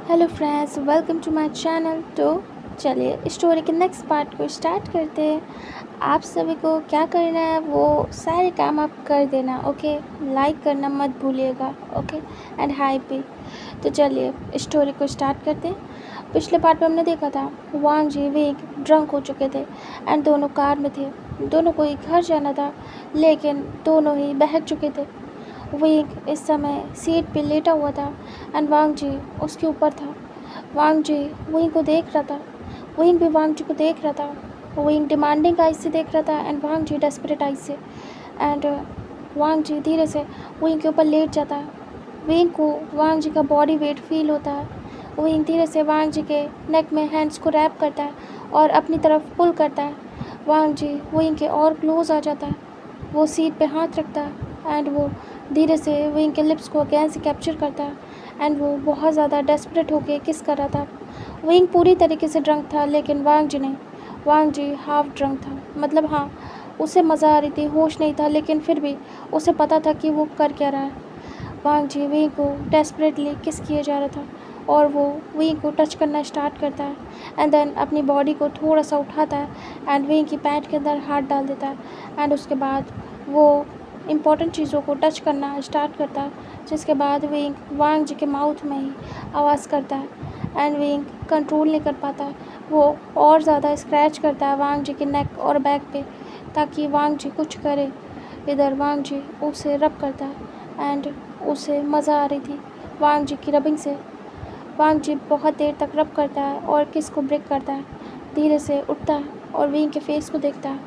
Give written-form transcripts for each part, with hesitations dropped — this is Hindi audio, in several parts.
Hello friends, welcome to my channel. तो चलिए स्टोरी के नेक्स्ट पार्ट को स्टार्ट करते हैं। आप सभी को क्या करना है, वो सारे काम आप कर देना। ओके, लाइक करना मत भूलिएगा। ओके, एंड हाई भी। तो चलिए स्टोरी को स्टार्ट करते हैं। पिछले पार्ट में हमने देखा था वांग जी वे ड्रंक हो चुके थे एंड दोनों कार में थे। दोनों को ही घर जाना था, लेकिन दोनों ही बहक चुके थे। विंग इस समय सीट पे लेटा हुआ था एंड वांग जी उसके ऊपर था। वांग जी विंग को देख रहा था, विंग भी वांग जी को देख रहा था। विंग डिमांडिंग आइज से देख रहा था and Wang ji desperate eyes से। एंड वांग जी धीरे से विंग के ऊपर लेट जाता है। विंग को वांग जी का बॉडी वेट फील होता है। विंग धीरे से वांग जी के नेक में हैंड्स को रैप करता है और अपनी तरफ पुल करता है। वांग जी विंग के और क्लोज आ जाता है। वो सीट पे हाथ रखता है एंड वो धीरे से विंग के लिप्स को अगेन से कैप्चर करता है एंड वो बहुत ज़्यादा डेस्परेट होके किस कर रहा था। विंग पूरी तरीके से ड्रंक था, लेकिन वांग जी नहीं। वांग जी हाफ ड्रंक था, मतलब हाँ, उसे मज़ा आ रही थी, होश नहीं था, लेकिन फिर भी उसे पता था कि वो कर क्या रहा है। वांग जी विंग को डेस्परेटली किस किए जा रहा था और वो विंग को टच करना स्टार्ट करता है एंड देन अपनी बॉडी को थोड़ा सा उठाता है एंड विंग की पैंट के अंदर हाथ डाल देता है एंड उसके बाद वो इम्पॉर्टेंट चीज़ों को टच करना स्टार्ट करता है, जिसके बाद विंग वांग जी के माउथ में ही आवाज़ करता है एंड विंग कंट्रोल नहीं कर पाता है। वो और ज़्यादा स्क्रैच करता है वांग जी के नेक और बैक पे ताकि वांग जी कुछ करे। इधर वांग जी उसे रब करता है एंड उसे मज़ा आ रही थी वांग जी की रबिंग से। वांग जी बहुत देर तक रब करता है और किस को ब्रेक करता है। धीरे से उठता है और विंग के फेस को देखता है,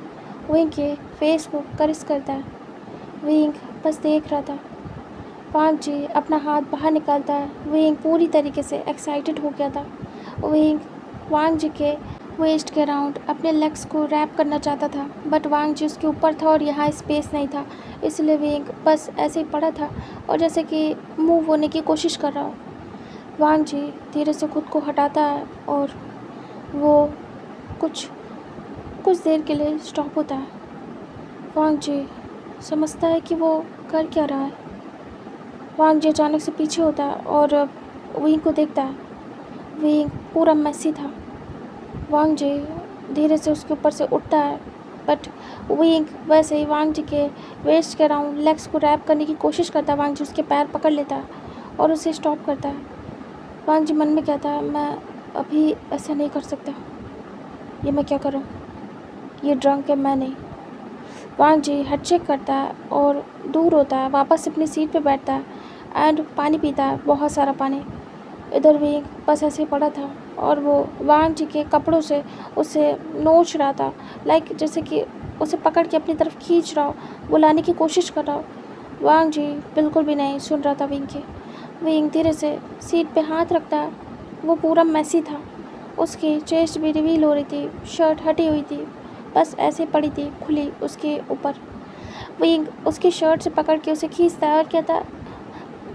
विंग के फेस को करिस करता है। विंग बस देख रहा था। वांग जी अपना हाथ बाहर निकालता है। विंग पूरी तरीके से एक्साइटेड हो गया था। विंग वांग जी के वेस्ट के अराउंड अपने लेग्स को रैप करना चाहता था, बट वांग जी उसके ऊपर था और यहाँ स्पेस नहीं था, इसलिए विंग बस ऐसे ही पड़ा था और जैसे कि मूव होने की कोशिश कर रहा हो। वांग जी धीरे से खुद को हटाता है और वो कुछ कुछ देर के लिए स्टॉप होता है। वांग जी समझता है कि वो कर क्या रहा है। वांग जी अचानक से पीछे होता है और विंग को देखता है। विंग पूरा मैसी था। वांग जी धीरे से उसके ऊपर से उठता है, बट विंग वैसे ही वांग जी के वेस्ट के अराउंड लेग्स को रैप करने की कोशिश करता है। वांग जी उसके पैर पकड़ लेता है और उसे स्टॉप करता है। वांग जी मन में कहता है, मैं अभी ऐसा नहीं कर सकता, ये मैं क्या करूँ, ये ड्रंक है, मैं नहीं। वांग जी हेड चेक करता है और दूर होता है, वापस अपनी सीट पे बैठता है एंड पानी पीता है, बहुत सारा पानी। इधर विंग बस ऐसे ही पड़ा था और वो वांग जी के कपड़ों से उसे नोच रहा था, लाइक जैसे कि उसे पकड़ के अपनी तरफ खींच रहा हो, बुलाने की कोशिश कर रहा हो। वांग जी बिल्कुल भी नहीं सुन रहा था विंग की। विंग धीरे से सीट पे हाथ रखता है। वो पूरा मैसी था, उसकी चेस्ट भी रिवील हो रही थी, शर्ट हटी हुई थी, बस ऐसे पड़ी थी खुली उसके ऊपर। विंग उसकी शर्ट से पकड़ के उसे खींचता है और कहता है,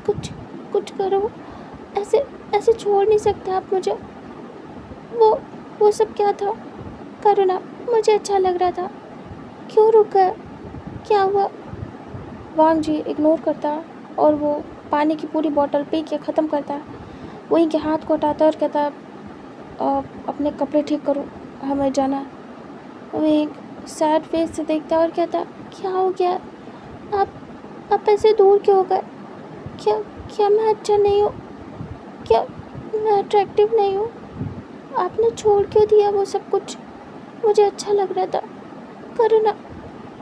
कुछ कुछ करो, ऐसे ऐसे छोड़ नहीं सकते आप मुझे। वो वो सब क्या था, करो ना, मुझे अच्छा लग रहा था, क्यों रुक गए, क्या हुआ। वांग जी इग्नोर करता है और वो पानी की पूरी बोतल पी के ख़त्म करता है। वहीं के हाथ को हटाता है और कहता है, अपने कपड़े ठीक करो, हमें जाना है। वो एक सैड फेस से देखता है और कहता है, क्या हो गया, आप ऐसे दूर क्यों हो गए, क्या क्या मैं अच्छा नहीं हूँ, क्या मैं अट्रैक्टिव नहीं हूँ, आपने छोड़ क्यों दिया वो सब कुछ, मुझे अच्छा लग रहा था, करो ना।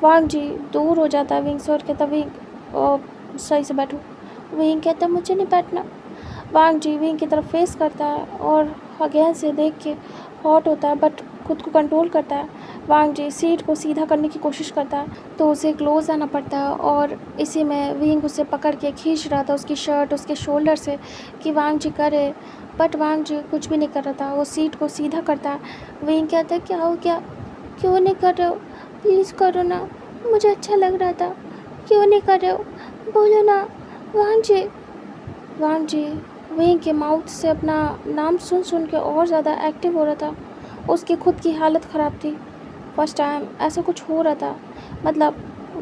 वांग जी दूर हो जाता है विंग से और कहता, विंग सही से बैठो। विंग कहता, मुझे नहीं बैठना। वांग जी विंग की तरफ फेस करता है और अगेन से देख के हॉट होता है, बट खुद को कंट्रोल करता है। वांग जी सीट को सीधा करने की कोशिश करता है तो उसे क्लोज आना पड़ता है और इसी में विंग उसे पकड़ के खींच रहा था उसकी शर्ट उसके शोल्डर से कि वांग जी करे, बट वांग जी कुछ भी नहीं कर रहा था। वो सीट को सीधा करता है। विंग कहता है, क्या हो गया, क्यों नहीं कर रहे हो, प्लीज़ करो ना, मुझे अच्छा लग रहा था, क्यों नहीं कर रहे हो, बोलो ना वांग जी। वांग जी विंग के माउथ से अपना नाम सुन सुन के और ज़्यादा एक्टिव हो रहा था। उसकी खुद की हालत ख़राब थी। फर्स्ट टाइम ऐसा कुछ हो रहा था, मतलब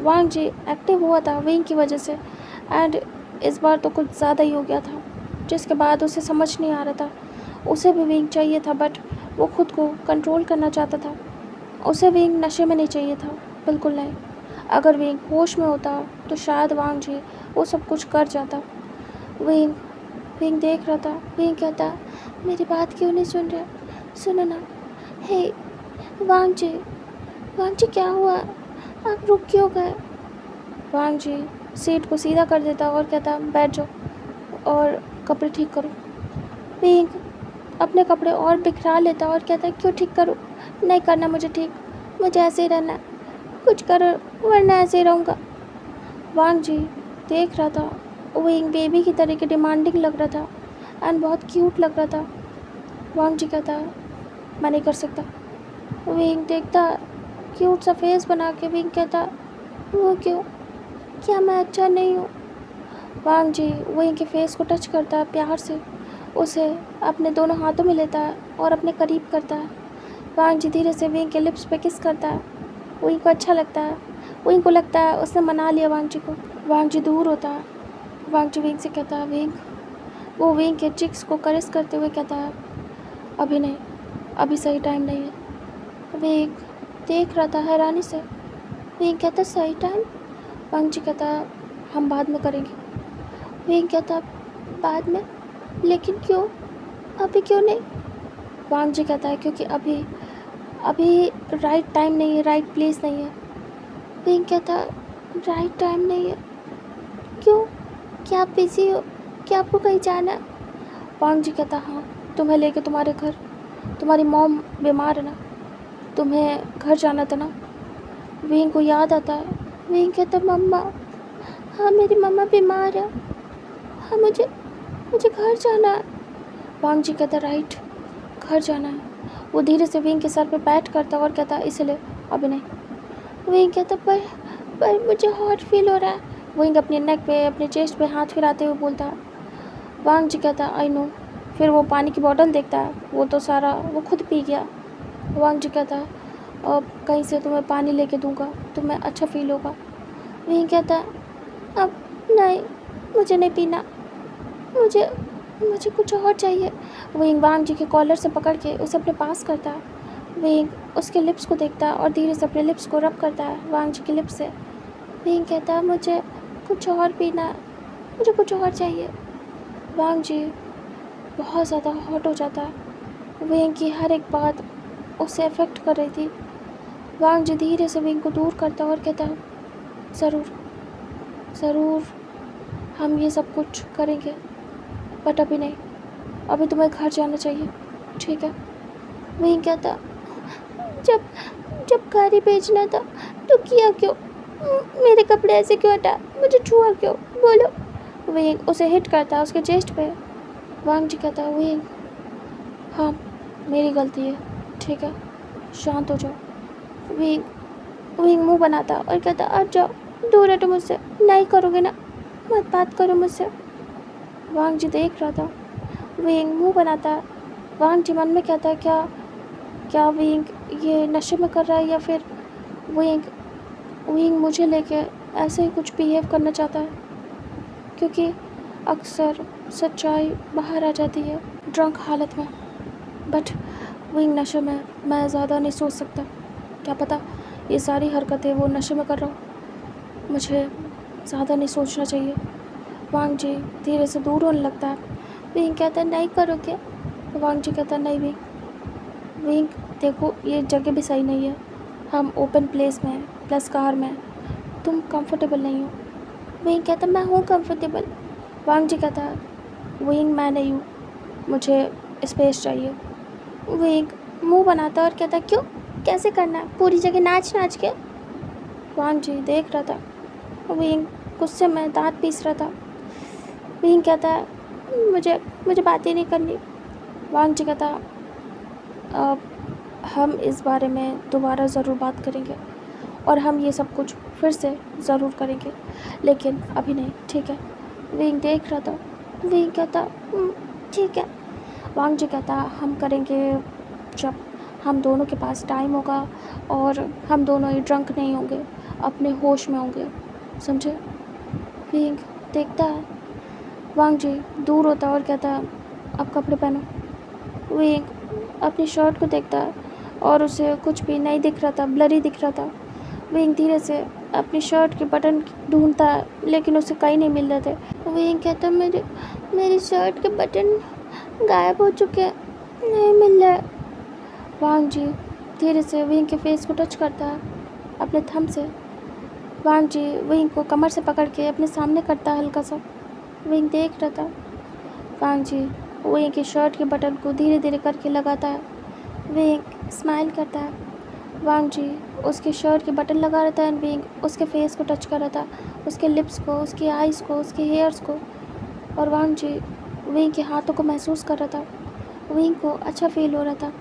वांग जी एक्टिव हुआ था विंग की वजह से, एंड इस बार तो कुछ ज़्यादा ही हो गया था। जिसके बाद उसे समझ नहीं आ रहा था। उसे भी विंग चाहिए था, बट वो खुद को कंट्रोल करना चाहता था। उसे विंग नशे में नहीं चाहिए था, बिल्कुल नहीं। अगर विंग होश में होता तो शायद वांग जी वो सब कुछ कर जाता। विंग विंग देख रहा था। विंग कहता, मेरी बात क्यों नहीं सुन रहे? सुनो ना। हे वांग जी क्या हुआ? आप रुक क्यों गए? वांग जी सीट को सीधा कर देता और कहता, बैठ जाओ और कपड़े ठीक करो। विंग अपने कपड़े और बिखरा लेता और कहता, क्यों ठीक करूँ? नहीं करना मुझे ठीक, मुझे ऐसे ही रहना है। कुछ करो वरना ऐसे ही रहूँगा। वांग जी देख रहा था। विंग बेबी की तरह के डिमांडिंग लग रहा था एंड बहुत क्यूट लग रहा था। वांग जी कहता, मैं नहीं कर सकता। विंग देखता क्यूट सा फेस बना के। विंग कहता, वो क्यों? क्या मैं अच्छा नहीं हूँ? वांग जी विंग के फेस को टच करता है प्यार से, उसे अपने दोनों हाथों में लेता है और अपने करीब करता है। वांग जी धीरे से विंग के लिप्स पे किस करता है। विंग को अच्छा लगता है। विंग को लगता है उसने मना लिया वांग जी को। वांग जी दूर होता है। वांग जी विंग से कहता है, विंग। वो विंग के चिक्स को करेस करते हुए कहता है, अभी नहीं, अभी सही टाइम नहीं है। विंग देख रहा था हैरानी से। विंग कहता, सही टाइम? वांग जी कहता, हम बाद में करेंगे। विंग कहता, बाद में? लेकिन क्यों? अभी क्यों नहीं? वांग जी कहता है, क्योंकि अभी अभी राइट टाइम नहीं है, राइट प्लेस नहीं है। विंग कहता, राइट टाइम नहीं है? क्यों? क्या आप बिजी हो? क्या आपको कहीं जाना है? वांग जी कहता, हाँ, तुम्हें लेके तुम्हारे घर। तुम्हारी मॉम बीमार है ना, तुम्हें घर जाना था ना। विंग को याद आता है। विंग कहता, मम्मा, हाँ मेरी मम्मा बीमार है। हाँ मुझे मुझे घर जाना है। वांग जी कहता, राइट, घर जाना है। वो धीरे से विंग के सर पे पैट करता और कहता, इसलिए अभी नहीं। विंग कहता, पर मुझे हॉट फील हो रहा है। विंग अपने नेक पे, अपने चेस्ट पे हाथ फिराते हुए बोलता है। वांग जी कहता, आई नो। फिर वो पानी की बोतल देखता है, वो तो सारा वो खुद पी गया। वांग जी कहता, अब कहीं से तुम्हें पानी लेके दूंगा, तुम्हें अच्छा फील होगा। विंग कहता, अब नहीं, मुझे नहीं पीना, मुझे मुझे कुछ और चाहिए। विंग वांग जी के कॉलर से पकड़ के उसे अपने पास करता है। विंग उसके लिप्स को देखता है और धीरे से अपने लिप्स को रब करता है वांग जी के लिप्स से। विंग कहता, मुझे कुछ और पीना है, मुझे कुछ और चाहिए। वांग जी बहुत ज़्यादा हॉट हो जाता है। विंग की हर एक बात उसे अफेक्ट कर रही थी। वांग जी धीरे से विंग को दूर करता और कहता, ज़रूर ज़रूर हम ये सब कुछ करेंगे, बट अभी नहीं, अभी तुम्हें घर जाना चाहिए, ठीक है? विंग कहता, जब जब घर ही भेजना था तो किया क्यों? मेरे कपड़े ऐसे क्यों हटा? मुझे छुआ क्यों? बोलो। विंग उसे हिट करता है उसके चेस्ट पे। वांग जी कहता, विंग, हाँ मेरी गलती है, ठीक है, शांत हो जाओ। विंग मुंह बनाता और कहता, हट जाओ, दूर हटो मुझसे। नहीं करोगे ना? मत बात करो मुझसे। वांग जी देख रहा था। विंग मुंह बनाता। वांग जी मन में कहता है, क्या क्या विंग ये नशे में कर रहा है, या फिर विंग विंग मुझे लेके ऐसे ही कुछ बिहेव करना चाहता है? क्योंकि अक्सर सच्चाई बाहर आ जाती है ड्रंक हालत में। बट विंग नशे में, मैं ज़्यादा नहीं सोच सकता। क्या पता ये सारी हरकतें वो नशे में कर रहा हो। मुझे ज़्यादा नहीं सोचना चाहिए। वांग जी धीरे से दूर होने लगता है। विंग कहता, नहीं करोगे? वांग जी कहता, नहीं विंग देखो, ये जगह भी सही नहीं है, हम ओपन प्लेस में हैं, प्लस कार में हैं, तुम कंफर्टेबल नहीं हो। विंग कहता, मैं हूँ कंफर्टेबल। वांग जी कहता, विंग मैं नहीं हूँ, मुझे स्पेस चाहिए। विंग मुंह बनाता और कहता, क्यों? कैसे करना है? पूरी जगह नाच नाच के? वांग जी देख रहा था। विंग गुस्से में दांत पीस रहा था। विंग कहता, मुझे मुझे बातें नहीं करनी। वांग जी कहता, अब हम इस बारे में दोबारा ज़रूर बात करेंगे और हम ये सब कुछ फिर से ज़रूर करेंगे, लेकिन अभी नहीं, ठीक है? विंग देख रहा था। विंग कहता, ठीक है। वांग जी कहता, हम करेंगे जब हम दोनों के पास टाइम होगा और हम दोनों ही ड्रंक नहीं होंगे, अपने होश में होंगे, समझे? विंग देखता है। वांग जी दूर होता और कहता, अब कपड़े पहनो। विंग अपनी शर्ट को देखता और उसे कुछ भी नहीं दिख रहा था, ब्लरी दिख रहा था। विंग धीरे से अपनी शर्ट के बटन ढूंढता लेकिन उसे कहीं नहीं मिल रहे थे। विंग कहता, मेरी शर्ट के बटन गायब हो चुके हैं, नहीं मिल रहा है। वांग जी धीरे से विंग के फेस को टच करता है अपने थंब से। वांग जी विंग को कमर से पकड़ के अपने सामने करता है हल्का सा। विंग देख रहा था। वांग जी विंग की शर्ट के बटन को धीरे धीरे करके लगाता है। विंग स्माइल करता है। वांग जी उसके शर्ट के बटन लगा रहा था एंड विंग उसके फेस को टच कर रहा था, उसके लिप्स को, उसकी आइज़ को, उसके हेयर्स को। और वांग जी विंग के हाथों को महसूस कर रहा था। विंग को अच्छा फील हो रहा था।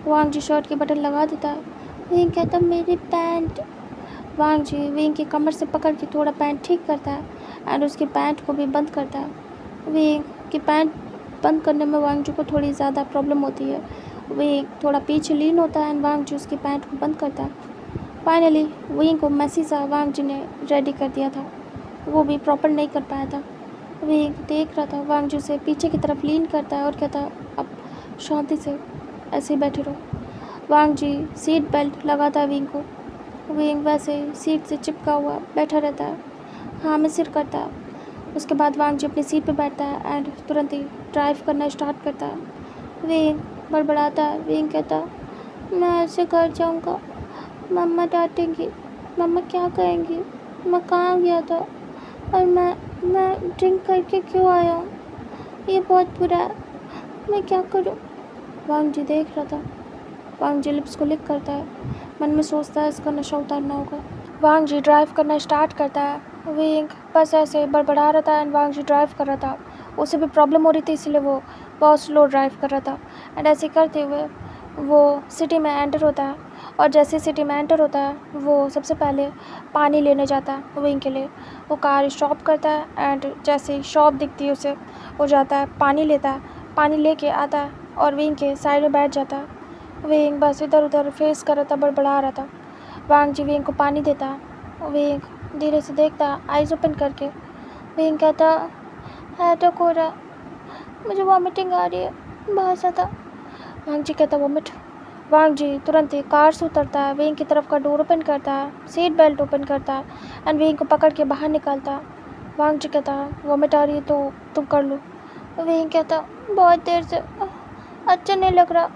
वांग जी शर्ट के बटन लगा देता है। विंग कहता, मेरी पैंट। वांग जी विंग की कमर से पकड़ के थोड़ा पैंट ठीक करता है एंड उसकी पैंट को भी बंद करता है। विंग की पैंट बंद करने में वांग जी को थोड़ी ज़्यादा प्रॉब्लम होती है। विंग थोड़ा पीछे लीन होता है एंड वांग जी उसकी पैंट को बंद करता है। फाइनली विंग को मैसी सा वांग जी ने रेडी कर दिया था, वो भी प्रॉपर नहीं कर पाया था। विंग देख रहा था। वांग जी से पीछे की तरफ लीन करता है और कहता, अब शांति से ऐसे ही बैठे रहो। वांग जी सीट बेल्ट लगाता है विंग को। विंग वैसे सीट से चिपका हुआ बैठा रहता है, हाँ में सिर करता है। उसके बाद वांग जी अपनी सीट पे बैठता है एंड तुरंत ही ड्राइव करना स्टार्ट करता है। विंग बड़बड़ाता है। विंग कहता, मैं ऐसे घर जाऊँगा, मम्मा डांटेंगी, मम्मा क्या कहेंगी, मैं कहाँ गया था और मैं ड्रिंक करके क्यों आया हूँ, ये बहुत बुरा है, मैं क्या करूँ। वांग जी देख रहा था। वांग जी लिप्स को लिक करता है, मन में सोचता है इसका नशा उतारना होगा। वांग जी ड्राइव करना स्टार्ट करता है। विंग बस ऐसे बड़बड़ा रहा था एंड वांग जी ड्राइव कर रहा था। उसे भी प्रॉब्लम हो रही थी इसलिए वो बहुत स्लो ड्राइव कर रहा था एंड ऐसे करते हुए वो सिटी में एंटर होता है। और जैसे सिटी में एंटर होता है वो सबसे पहले पानी लेने जाता है विंग के लिए। वो कार स्टॉप करता है एंड जैसे ही शॉप दिखती है उसे वो जाता है, पानी लेता है, पानी लेके आता है और विंग के साइड में बैठ जाता है। विंग बस इधर उधर फेस कर रहा था, बड़बड़ा रहा था। वांग जी विंग को पानी देता है। विंग धीरे से देखता है आइज़ ओपन करके। विंग कहता, अटैक हो रहा, मुझे वॉमिटिंग आ रही है बहुत ज़्यादा। वांग जी कहता, वॉमिट। वांग जी तुरंत ही कार से उतरता है, विंग की तरफ का डोर ओपन करता है, सीट बेल्ट ओपन करता है एंड विंग को पकड़ के बाहर निकालता है। वांग जी कहता, वॉमिट आ रही है तो तुम कर लो। विंग कहता, बहुत देर से अच्छा नहीं लग रहा।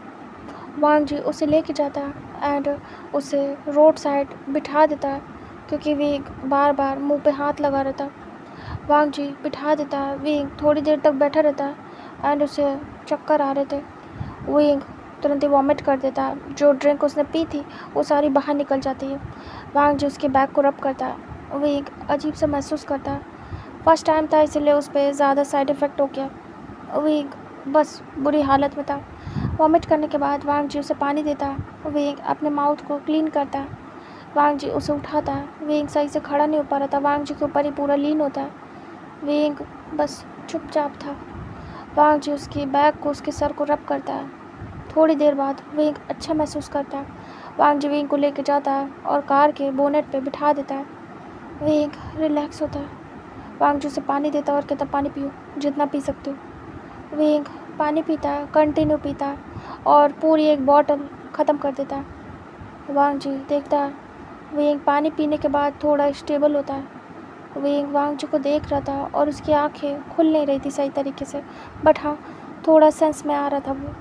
वांग जी उसे लेके जाता है एंड उसे रोड साइड बिठा देता है क्योंकि विंग बार बार मुंह पे हाथ लगा रहा था। वांग जी बिठा देता है। विंग थोड़ी देर तक बैठा रहता है एंड उसे चक्कर आ रहे थे। विंग तुरंत ही वॉमिट कर देता है, जो ड्रिंक उसने पी थी वो सारी बाहर निकल जाती है। वांग जी उसके बैक को रब करता है। विंग अजीब सा महसूस करता है, फर्स्ट टाइम था इसलिए उस पर ज़्यादा साइड इफ़ेक्ट हो गया। विंग बस बुरी हालत में था। वॉमिट करने के बाद वांग जी उसे पानी देता है। विंग अपने माउथ को क्लीन करता है। वांग जी उसे उठाता है। विंग सही से खड़ा नहीं हो पा रहा था, वांग जी के ऊपर ही पूरा लीन होता है। विंग बस चुपचाप था। वांग जी उसकी बैक को, उसके सर को रब करता है। थोड़ी देर बाद विंग अच्छा महसूस करता है। वांग जी विंग को लेकर जाता है और कार के बोनेट पे बिठा देता है। विंग रिलैक्स होता है। वांग जी उसे पानी देता है और कहता, पानी पियो जितना पी सकते हो। विंग पानी पीता है, कंटिन्यू पीता है और पूरी एक बॉटल ख़त्म कर देता है। वांग जी देखता है विंग पानी पीने के बाद थोड़ा स्टेबल होता है। विंग वांग जी को देख रहा था और उसकी आंखें खुल नहीं रही थी सही तरीके से, बट हाँ थोड़ा सेंस में आ रहा था वो।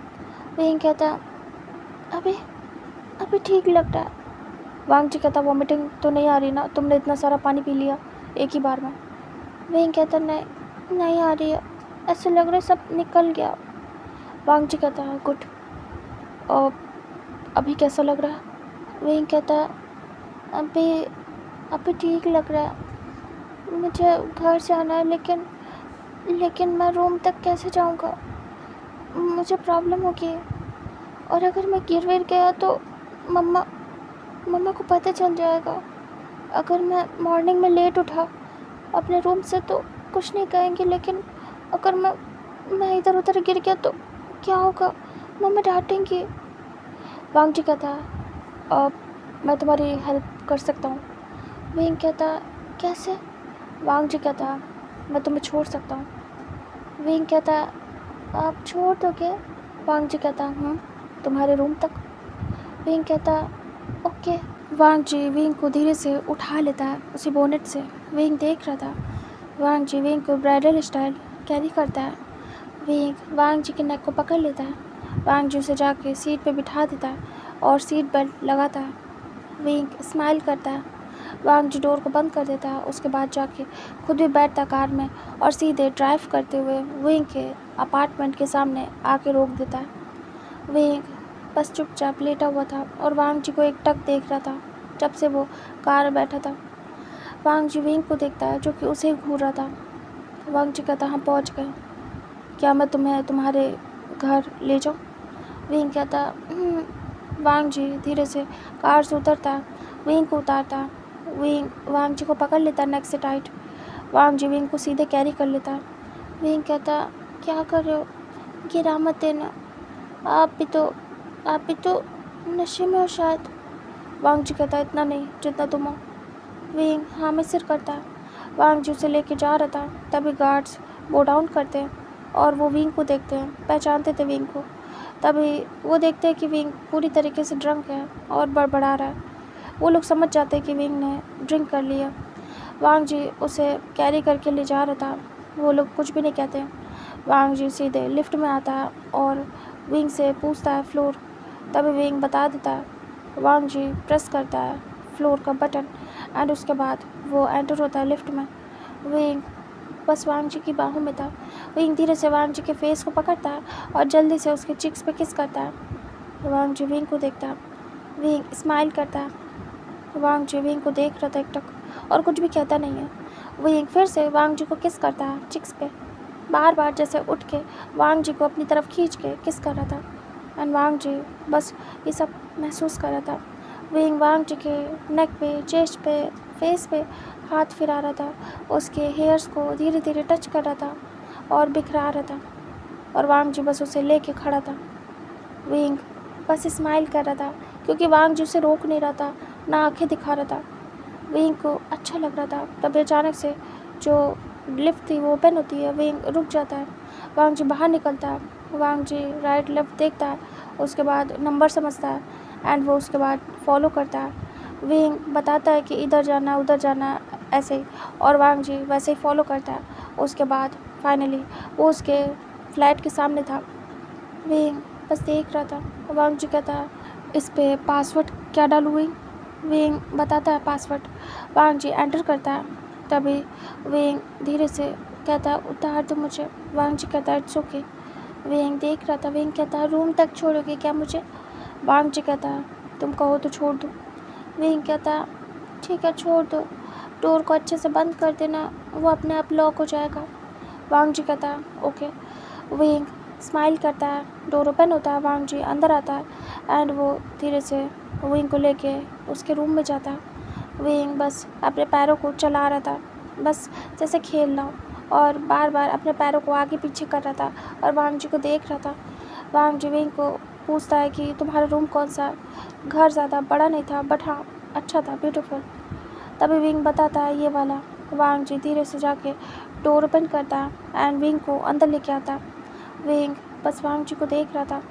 विंग कहता, अभी अभी ठीक लग रहा है। वांग जी कहता, वॉमिटिंग तो नहीं आ रही ना, तुमने इतना सारा पानी पी लिया एक ही बार में। विंग कहता, नहीं आ रही है, ऐसे लग रहा है सब निकल गया। वांग जी कहता है, गुड। और अभी कैसा लग रहा है। विंग कहता है, अभी अभी ठीक लग रहा है, मुझे घर जाना है लेकिन मैं रूम तक कैसे जाऊंगा, मुझे प्रॉब्लम होगी और अगर मैं गिर विर गया तो मम्मा को पता चल जाएगा। अगर मैं मॉर्निंग में लेट उठा अपने रूम से तो कुछ नहीं कहेंगे, लेकिन अगर मैं इधर उधर गिर गया तो क्या होगा, मम्मा डांटेंगी। वांग जी कहता है, मैं तुम्हारी हेल्प कर सकता हूँ। विंग कहता है, कैसे। वांग जी कहता है, मैं तुम्हें छोड़ सकता हूँ। विंग कहता, आप छोड़ दोगे? वांग जी कहता, तुम्हारे रूम तक। विंग कहता, ओके। वांग जी विंग को धीरे से उठा लेता है उसी बोनेट से। विंग देख रहा था। वांग जी विंग को ब्राइडल स्टाइल कैरी करता है। विंग वांग जी के नेक को पकड़ लेता है। वांग जी उसे जाके सीट पे बिठा देता है और सीट बेल्ट लगाता है। विंग स्माइल करता है। वांग जी डोर को बंद कर देता है। उसके बाद जाके खुद भी बैठता कार में और सीधे ड्राइव करते हुए विंग के अपार्टमेंट के सामने आके रोक देता है। विंग बस चुपचाप लेटा हुआ था और वांग जी को एकटक देख रहा था जब से वो कार में बैठा था। वांग जी विंग को देखता है जो कि उसे घूर रहा था। वांग जी कहता, हम पहुंच गए, क्या मैं तुम्हें तुम्हारे घर ले जाऊँ? विंग कहता, वांग जी धीरे से कार से उतरता है, विंग को उतारता है। विंग वांग जी को पकड़ लेता है नेक से टाइट। वांग जी विंग को सीधे कैरी कर लेता है। विंग कहता, क्या कर रहे हो? गिरा मत देना, आप भी तो नशे में हो शायद। वांग जी कहता, इतना नहीं जितना तुम हो। विंग हाँ में सिर करता है। वांग जी उसे लेके जा रहा था तभी गार्ड्स बो डाउन करते हैं और वो विंग को देखते हैं, पहचानते थे विंग को। तभी वो देखते हैं कि विंग पूरी तरीके से ड्रंक है और बड़बड़ा रहा है। वो लोग समझ जाते हैं कि विंग ने ड्रिंक कर लिया। वांग जी उसे कैरी करके ले जा रहा था। वो लोग कुछ भी नहीं कहते। वांग जी सीधे लिफ्ट में आता है और विंग से पूछता है फ्लोर। तभी विंग बता देता है। वांग जी प्रेस करता है फ्लोर का बटन एंड उसके बाद वो एंटर होता है लिफ्ट में। विंग बस वांग जी की बाहों में था। विंग धीरे से वांग जी के फेस को पकड़ता है और जल्दी से उसके चिक्स पे किस करता है। वांग जी विंग को देखता है। विंग स्माइल करता है। वांग जी विंग को देख रहा था एकटक और कुछ भी कहता नहीं है। विंग फिर से वांग जी को किस करता है चिक्स पे, बार बार जैसे उठ के वांग जी को अपनी तरफ खींच के किस कर रहा था। एंड वांग जी बस ये सब महसूस कर रहा था। विंग वांग जी के नेक पे, चेस्ट पे, फेस पे हाथ फिरा रहा था, उसके हेयर्स को धीरे धीरे टच कर रहा था और बिखरा रहा था और वांग जी बस उसे लेके खड़ा था। विंग बस स्माइल कर रहा था क्योंकि वांग जी उसे रोक नहीं रहा था, ना आंखें दिखा रहा था। विंग को अच्छा लग रहा था। तभी अचानक से जो लिफ्ट थी वो ओपन होती है। विंग रुक जाता है। वांग जी बाहर निकलता है। वांग जी राइट लेफ्ट देखता है, उसके बाद नंबर समझता है एंड वो उसके बाद फॉलो करता है। विंग बताता है कि इधर जाना उधर जाना ऐसे ही, और वांग जी वैसे ही फॉलो करता है। उसके बाद फाइनली वो उसके फ्लैट के सामने था। विंग बस देख रहा था। वांग जी कहता है, इस पे पासवर्ड क्या डालूँ विंग? विंग बताता है पासवर्ड। वांग जी एंटर करता है। तभी विंग धीरे से कहता है, उतार दो मुझे। वांग जी कहता है, इट्स ओके। विंग देख रहा था। विंग कहता है, रूम तक छोड़ोगे क्या मुझे? वांग जी कहता है, तुम कहो तो छोड़ दो। विंग कहता है, ठीक है छोड़ दो, डोर को अच्छे से बंद कर देना, वो अपने आप लॉक हो जाएगा। वांग जी कहता है, ओके। विंग स्माइल करता है। डोर ओपन होता है। वांग जी अंदर आता है एंड वो धीरे से विंग को लेके उसके रूम में जाता है। विंग बस अपने पैरों को चला रहा था, बस जैसे खेल रहा हो, और बार बार अपने पैरों को आगे पीछे कर रहा था और वांग जी को देख रहा था। वांग जी विंग को पूछता है कि तुम्हारा रूम कौन सा? घर ज़्यादा बड़ा नहीं था बट हाँ अच्छा था, ब्यूटीफुल। तभी विंग बताता है, ये वाला। वांग जी धीरे से जाके डोर ओपन करता है एंड विंग को अंदर लेके आता है। विंग बस वांग जी को देख रहा था।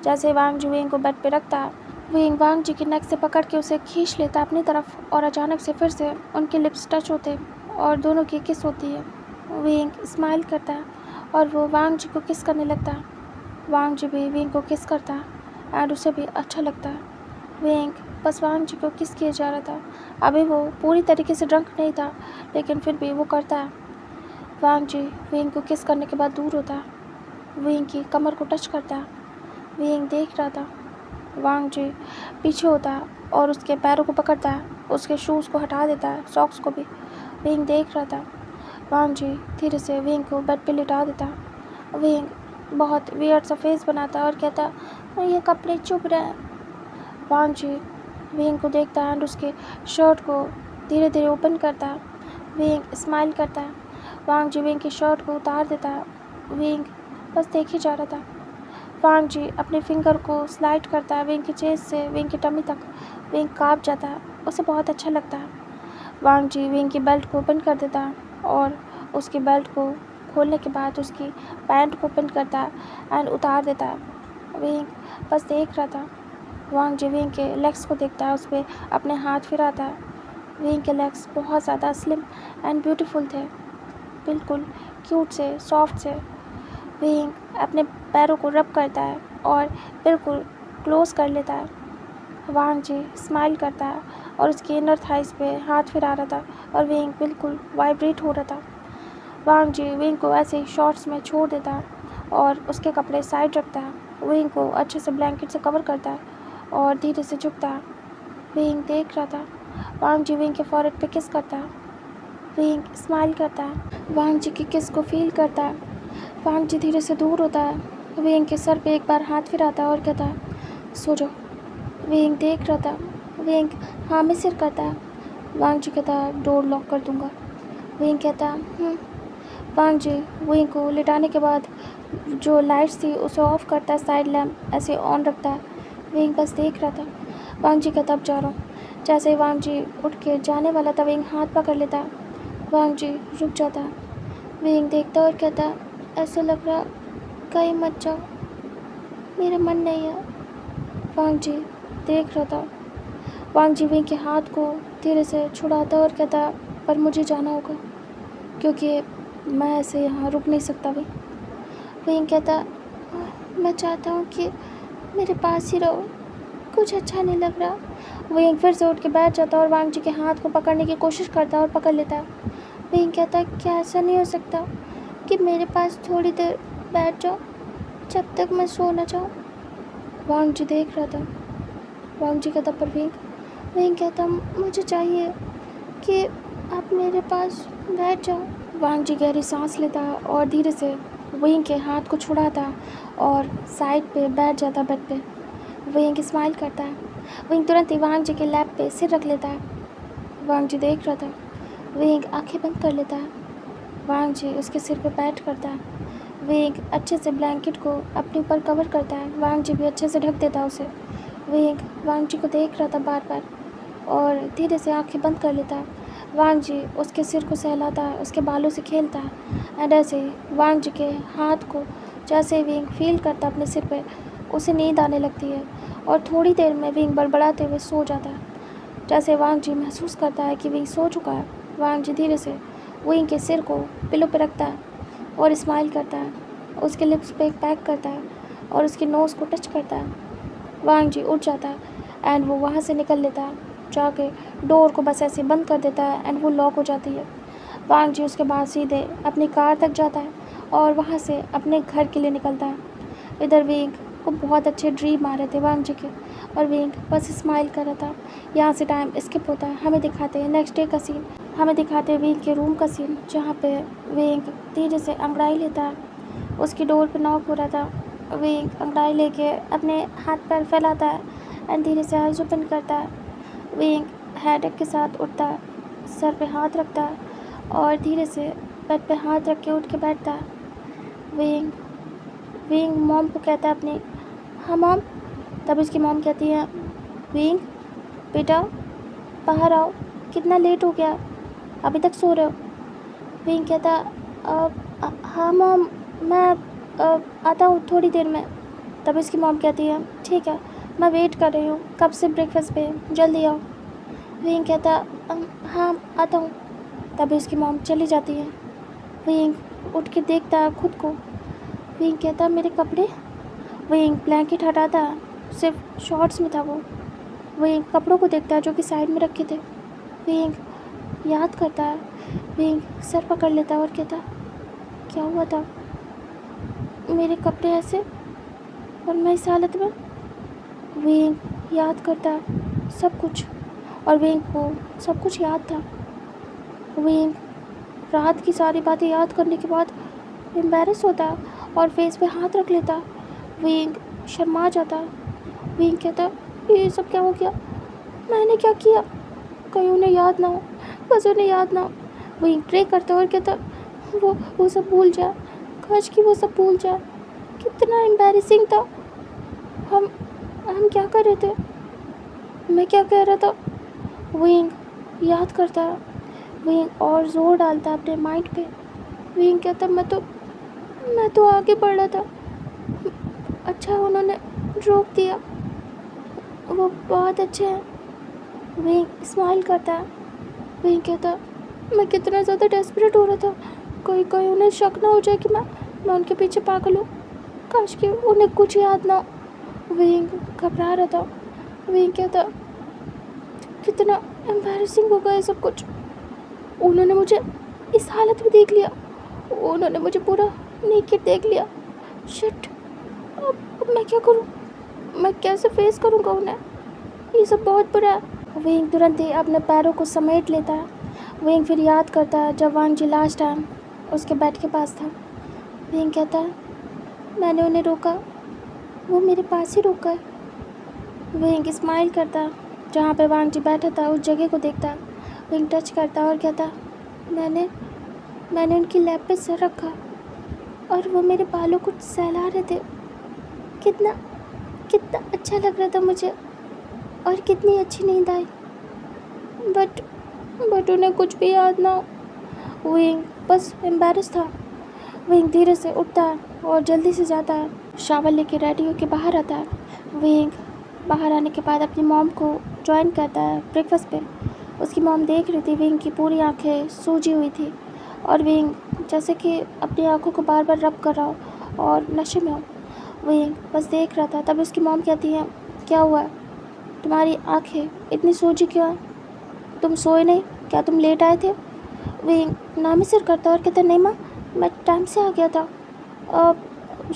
जैसे वांग जी विंग को बेड पे रखता है, विंग वांग जी की नेक से पकड़ के उसे खींच लेता है अपनी तरफ और अचानक से फिर से उनके लिप्स टच होते और दोनों की किस होती है। विंग स्माइल करता है और वो वांग जी को किस करने लगता है। वांग जी भी विंग को किस करता है एंड उसे भी अच्छा लगता है। विंग बस वांग जी को किस किया जा रहा था। अभी वो पूरी तरीके से ड्रंक नहीं था लेकिन फिर भी वो करता है। वांग जी विंग को किस करने के बाद दूर होता है, विंग की कमर को टच करता है। विंग देख रहा था। वांग जी पीछे होता है और उसके पैरों को पकड़ता है, उसके शूज़ को हटा देता है, सॉक्स को भी। विंग देख रहा था। वांग जी धीरे से विंग को बेड पे लिटा देता है। विंग बहुत वियर्ड सा फेस बनाता है और कहता है, ये कपड़े चुभ रहे हैं। वांग जी विंग को देखता है एंड उसके शर्ट को धीरे धीरे ओपन करता है। विंग स्माइल करता है। वांग जी विंग की शर्ट को उतार देता है। विंग बस देख ही जा रहा था। वांग जी अपने फिंगर को स्लाइड करता है विंग की चेस्ट से विंग की टमी तक। विंग काँप जाता है, उसे बहुत अच्छा लगता है। वांग जी विंग की बेल्ट को ओपन कर देता है और उसकी बेल्ट को खोलने के बाद उसकी पैंट को ओपन करता है एंड उतार देता है। विंग बस देख रहा था। वांग जी विंग के लेग्स को देखता है, उस पर अपने हाथ फिराता है। विंग के लेग्स बहुत ज़्यादा स्लिम एंड ब्यूटीफुल थे, बिल्कुल क्यूट से, सॉफ्ट से। विंग अपने पैरों को रब करता है और बिल्कुल क्लोज कर लेता है। वांग जी स्माइल करता है और उसके इनर थाइस पे हाथ फिरा रहा था और विंग बिल्कुल वाइब्रेट हो रहा था। वांग जी विंग को ऐसे ही शॉर्ट्स में छोड़ देता है और उसके कपड़े साइड रखता है। विंग को अच्छे से ब्लैंकेट से कवर करता है और धीरे से झुकता है। विंग देख रहा था। वांग जी विंग के फॉरहेड पे किस करता है। विंग स्माइल करता है, वांग जी की किस को फील करता है। वांग जी धीरे से दूर होता है, विंग के सर पे एक बार हाथ फिराता है और कहता है सो जाओ। विंग देख रहा था। विंग हाँ में सिर करता है। वांग जी कहता है डोर लॉक कर दूंगा। विंग कहता है वांग जी विंग को लिटाने के बाद जो लाइट्स थी उसे ऑफ करता है, साइड लैम्प ऐसे ऑन रखता है। विंग बस देख रहा था। वांग जी कहता अब जा रहा हूँ। जैसे ही वांग जी उठ के जाने वाला था, विंग हाथ पकड़ लेता है। वांग जी रुक जाता है। विंग देखता और कहता है ऐसा लग रहा कहीं मत जाओ, मेरा मन नहीं है। वांग जी देख रहा था। वांग जी विंग के हाथ को धीरे से छुड़ाता और कहता पर मुझे जाना होगा क्योंकि मैं ऐसे यहाँ रुक नहीं सकता भी। विंग कहता मैं चाहता हूँ कि मेरे पास ही रहो, कुछ अच्छा नहीं लग रहा। विंग फिर से उठ के बैठ जाता और वांग जी के हाथ को पकड़ने की कोशिश करता और पकड़ लेता है। विंग कहता क्या ऐसा नहीं हो सकता कि मेरे पास थोड़ी देर बैठ जाओ जब तक मैं सो न जाऊँ। वांग जी देख रहा था। वांग जी कहता पर विंग कहता मुझे चाहिए कि आप मेरे पास बैठ जाओ। वांग जी गहरी सांस लेता और धीरे से विंग के हाथ को छुड़ाता और साइड पे बैठ जाता बेड पे। विंग स्माइल करता है। विंग तुरंत ही वांग जी के लैप पे सिर रख लेता है। वांग जी देख रहा था। विंग आंखें बंद कर लेता है। वांग जी उसके सिर पे बैठ करता है। विंग अच्छे से ब्लैंकेट को अपने ऊपर कवर करता है। वांग जी भी अच्छे से ढक देता है उसे। विंग वांग जी को देख रहा था बार बार और धीरे से आंखें बंद कर लेता है। वांग जी उसके सिर को सहलाता है, उसके बालों से खेलता है एंड ऐसे वांग जी के हाथ को जैसे विंग फील करता है अपने सिर पे, उसे नींद आने लगती है और थोड़ी देर में विंग बड़बड़ाते हुए सो जाता है। जैसे वांग जी महसूस करता है कि विंग सो चुका है, वांग जी धीरे से विंग के सिर को पिलो पे रखता है और स्माइल करता है, उसके लिप्स पे एक पैक करता है और उसके नोज़ को टच करता है। वांग जी उठ जाता है एंड वो वहाँ से निकल लेता है, जाके डोर को बस ऐसे बंद कर देता है एंड वो लॉक हो जाती है। वांग जी उसके बाद सीधे अपनी कार तक जाता है और वहाँ से अपने घर के लिए निकलता है। इधर विंग को बहुत अच्छे ड्रीम आ रहे थे वांग जी के और विंग बस स्माइल कर रहा था। यहाँ से टाइम स्किप होता है, हमें दिखाते हैं नेक्स्ट डे का सीन। हमें दिखाते हैं विंग के रूम का सीन, जहाँ पे विंग धीरे से अंगड़ाई लेता है। उसकी डोर पे नॉक हो रहा था। विंग अंगड़ाई लेके अपने हाथ पैर फैलाता है एंड धीरे से आइज ओपन करता है। विंग हेडेक के साथ उठता है, सर पे हाथ रखता है और धीरे से बेड पे हाथ रख के उठ के बैठता है। विंग मॉम को कहता है अपनी हाँ मॉम। तब उसकी मॉम कहती है विंग बेटा बाहर आओ, कितना लेट हो गया, अभी तक सो रहे हो। विंग कहता हाँ मॉम मैं आता हूँ थोड़ी देर में। तब इसकी मॉम कहती है ठीक है मैं वेट कर रही हूँ कब से ब्रेकफास्ट पे, जल्दी आओ। विंग कहता हाँ आता हूँ। तब इसकी मॉम चली जाती है। विंग उठ के देखता है खुद को। विंग कहता मेरे कपड़े। विंग ब्लैंकेट हटाता है, सिर्फ शॉर्ट्स में था वो। विंग कपड़ों को देखता है जो कि साइड में रखे थे। विंग याद करता है। विंग सर पकड़ लेता है और कहता क्या हुआ था, मेरे कपड़े ऐसे और मैं इस हालत में। विंग याद करता है सब कुछ और विंग को सब कुछ याद था। विंग रात की सारी बातें याद करने के बाद एम्बैरेस होता है और फेस पे हाथ रख लेता है। विंग शर्मा जाता है। विंग कहता ये सब क्या हो गया, मैंने क्या किया, कहीं उन्हें याद ना हो, बस उन्हें याद ना हो। विंग प्रे करता और कहता वो सब भूल जाए, काश कि वो सब भूल जाए, कितना एम्बैरेसिंग था। हम क्या कर रहे थे, मैं क्या कह रहा था। विंग याद करता है। विंग और ज़ोर डालता है अपने माइंड पे। वहीं कहता मैं तो आगे बढ़ रहा था, अच्छा उन्होंने रोक दिया, वो बहुत अच्छे हैं। वहीं स्माइल करता है। वहीं कहता मैं कितना ज़्यादा डेस्परेट हो रहा था, कोई उन्हें शक ना हो जाए कि मैं उनके पीछे पागल हूँ, काश कि उन्हें कुछ याद ना हो। वहीं घबरा रहा था। वहीं कहता कितना एम्बैरेसिंग होगा ये सब कुछ, उन्होंने मुझे इस हालत में देख लिया, उन्होंने मुझे पूरा नेकेड देख लिया। शिट, अब मैं क्या करूँ, मैं कैसे फेस करूँगा उन्हें, ये सब बहुत बुरा है। विंग तुरंत ही अपने पैरों को समेट लेता है। विंग फिर याद करता है जब वांग जी लास्ट टाइम उसके बेड के पास था। विंग कहता है मैंने उन्हें रोका, वो मेरे पास ही रुका है। विंग स्माइल करता है, जहाँ पे वांग जी बैठा था उस जगह को देखता है। विंग टच करता है और कहता मैंने उनकी लैब पे सर रखा और वो मेरे बालों को सहला रहे थे। कितना कितना अच्छा लग रहा था मुझे और कितनी अच्छी नींद आई। बट उन्हें कुछ भी याद ना हो। विंग बस एम्बैरस था। विंग धीरे से उठता है और जल्दी से जाता है, शावर लेके रेडी होके बाहर आता है। विंग बाहर आने के बाद अपनी मॉम को ज्वाइन करता है ब्रेकफास्ट पे। उसकी मॉम देख रही थी, विंग की पूरी आंखें सूजी हुई थी और विंग जैसे कि अपनी आंखों को बार बार रब कर रहा हो और नशे में हो। विंग बस देख रहा था। तब उसकी मॉम कहती है क्या हुआ, तुम्हारी आंखें इतनी सूजी क्यों है, तुम सोए नहीं क्या, तुम लेट आए थे। विंग नामी सिर करता और कहता नहीं माँ, मैं टाइम से आ गया था,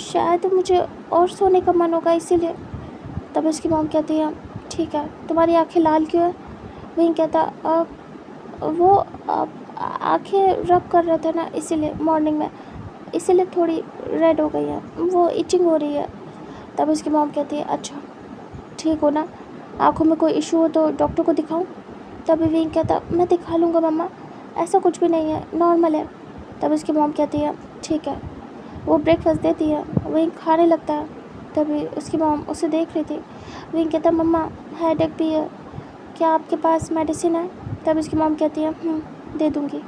शायद मुझे और सोने का मन होगा इसीलिए। तब उसकी मॉम कहती है ठीक है, तुम्हारी आंखें लाल क्यों है। विंग कहता वो आंखें रब कर रहा था ना इसीलिए, मॉर्निंग में, इसीलिए थोड़ी रेड हो गई है, वो इचिंग हो रही है। तब उसकी मॉम कहती है अच्छा ठीक हो ना, आँखों में कोई इशू हो तो डॉक्टर को दिखाऊं। तभी विंग कहता मैं दिखा लूँगा मम्मा, ऐसा कुछ भी नहीं है, नॉर्मल है। तब उसकी मॉम कहती है ठीक है। वो ब्रेकफास्ट देती है, विंग खाने लगता है। तभी उसकी मॉम उसे देख रही थी। विंग कहता मम्मा हेडेक भी है, क्या आपके पास मेडिसिन है। तब उसकी मॉम कहती है दे दूँगी।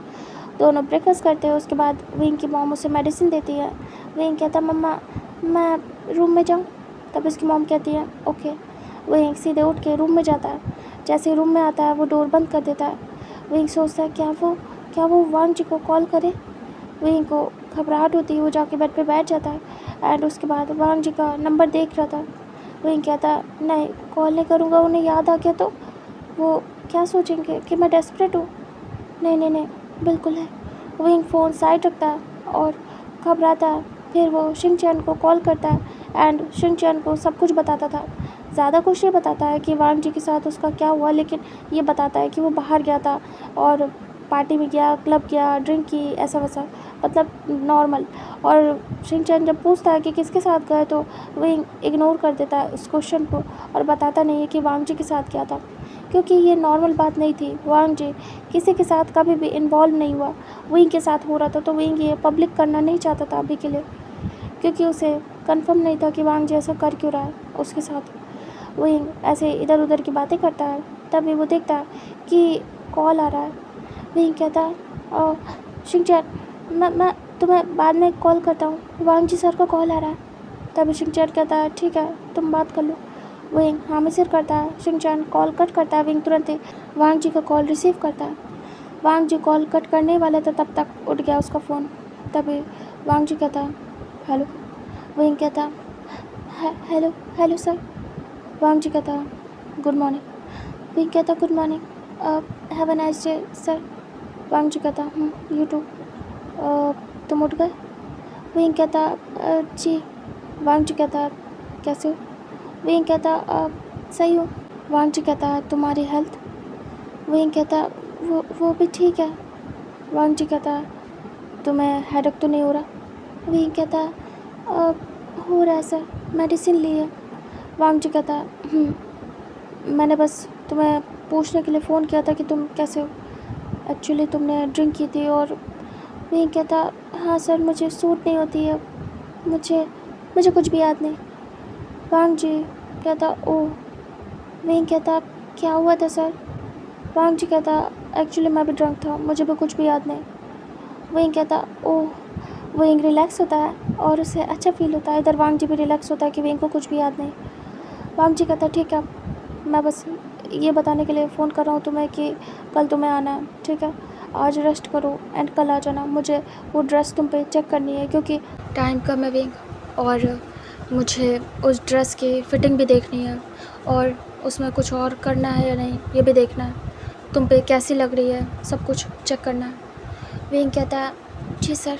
दोनों ब्रेकफास्ट करते हैं। उसके बाद विंग की मॉम उसे मेडिसिन देती है। विंग कहता मम्मा मैं रूम में जाऊँ। तब उसकी मॉम कहती है ओके। विंग सीधे उठ के रूम में जाता है। जैसे ही रूम में आता है वो डोर बंद कर देता है। विंग सोचता है क्या वो वांग जी को कॉल करे। विंग को घबराहट होती है, वो जाके बेड पे बैठ जाता है एंड उसके बाद वांग जी का नंबर देख रहा था। विंग कहता है नहीं कॉल नहीं करूँगा, उन्हें याद आ गया तो वो क्या सोचेंगे कि मैं डेस्परेट हूँ। नहीं बिल्कुल है। विंग फ़ोन साइड रखता है और घबराता है। फिर वो शिंगचैन को कॉल करता है एंड शिंगचैन को सब कुछ बताता था। ज़्यादा कुछ नहीं बताता है कि वांग जी के साथ उसका क्या हुआ, लेकिन ये बताता है कि वो बाहर गया था और पार्टी में गया, क्लब गया, ड्रिंक की, ऐसा वैसा, मतलब नॉर्मल। और शिनचैन जब पूछता है कि किसके साथ गए तो विंग इग्नोर कर देता है उस क्वेश्चन को और बताता नहीं है कि वांग जी के साथ क्या था, क्योंकि ये नॉर्मल बात नहीं थी। वांग जी किसी के साथ कभी भी इन्वॉल्व नहीं हुआ, विंग के साथ हो रहा था। तो विंग ये पब्लिक करना नहीं चाहता था अभी के लिए, क्योंकि उसे कंफर्म नहीं था कि वांग जी ऐसा कर क्यों रहा है उसके साथ। विंग ऐसे इधर उधर की बातें करता है। तभी वो देखता है कि कॉल आ रहा है। विंग कहता है शिनचैन मैं तुम्हें बाद में कॉल करता हूँ, वांग जी सर का कॉल आ रहा है। तभी शिनचैन कहता है ठीक है तुम बात कर लो। विंग हाँ में सिर करता है। शिनचैन कॉल कट करता है। विंग तुरंत ही वांग जी का कॉल रिसीव करता है। वांग जी कॉल कट करने वाला था तब तक उठ गया उसका फ़ोन। तभी वांग जी कहता है हेलो। विंग कहता है हेलो सर। वांग जी कहता गुड मॉर्निंग। विंग कहता good morning, have a nice day sir. Wang ji कहता यू टू। तुम उठ गए। विंग कहता जी। वांग जी कहता कैसे हो। विंग कहता सही हो। वांग जी कहता तुम्हारी हेल्थ। विंग कहता वो भी ठीक है। वांग जी कहता तुम्हें हेडेक तो नहीं हो रहा। विंग कहता हो रहा है सर, मेडिसिन ली है। वांग जी कहता मैंने बस तुम्हें पूछने के लिए फ़ोन किया था कि तुम कैसे हो, एक्चुअली तुमने ड्रिंक की थी। और विंग कहता हाँ सर मुझे सूट नहीं होती है, मुझे कुछ भी याद नहीं। वांग जी कहता ओह। विंग कहता क्या हुआ था सर। वांग जी कहता एक्चुअली मैं भी ड्रंक था, मुझे भी कुछ भी याद नहीं। विंग कहता ओह। विंग रिलैक्स होता है और उसे अच्छा फील होता है। इधर वांग जी भी रिलैक्स होता है कि विंग को कुछ भी याद नहीं। वांग जी कहता ठीक है, मैं बस ये बताने के लिए फ़ोन कर रहा हूँ तुम्हें कि कल तुम्हें आना है, ठीक है। आज रेस्ट करो एंड कल आ जाना। मुझे वो ड्रेस तुम पे चेक करनी है क्योंकि टाइम कम है विंग, और मुझे उस ड्रेस की फ़िटिंग भी देखनी है और उसमें कुछ और करना है या नहीं ये भी देखना है। तुम पे कैसी लग रही है सब कुछ चेक करना है। विंग कहता है जी सर,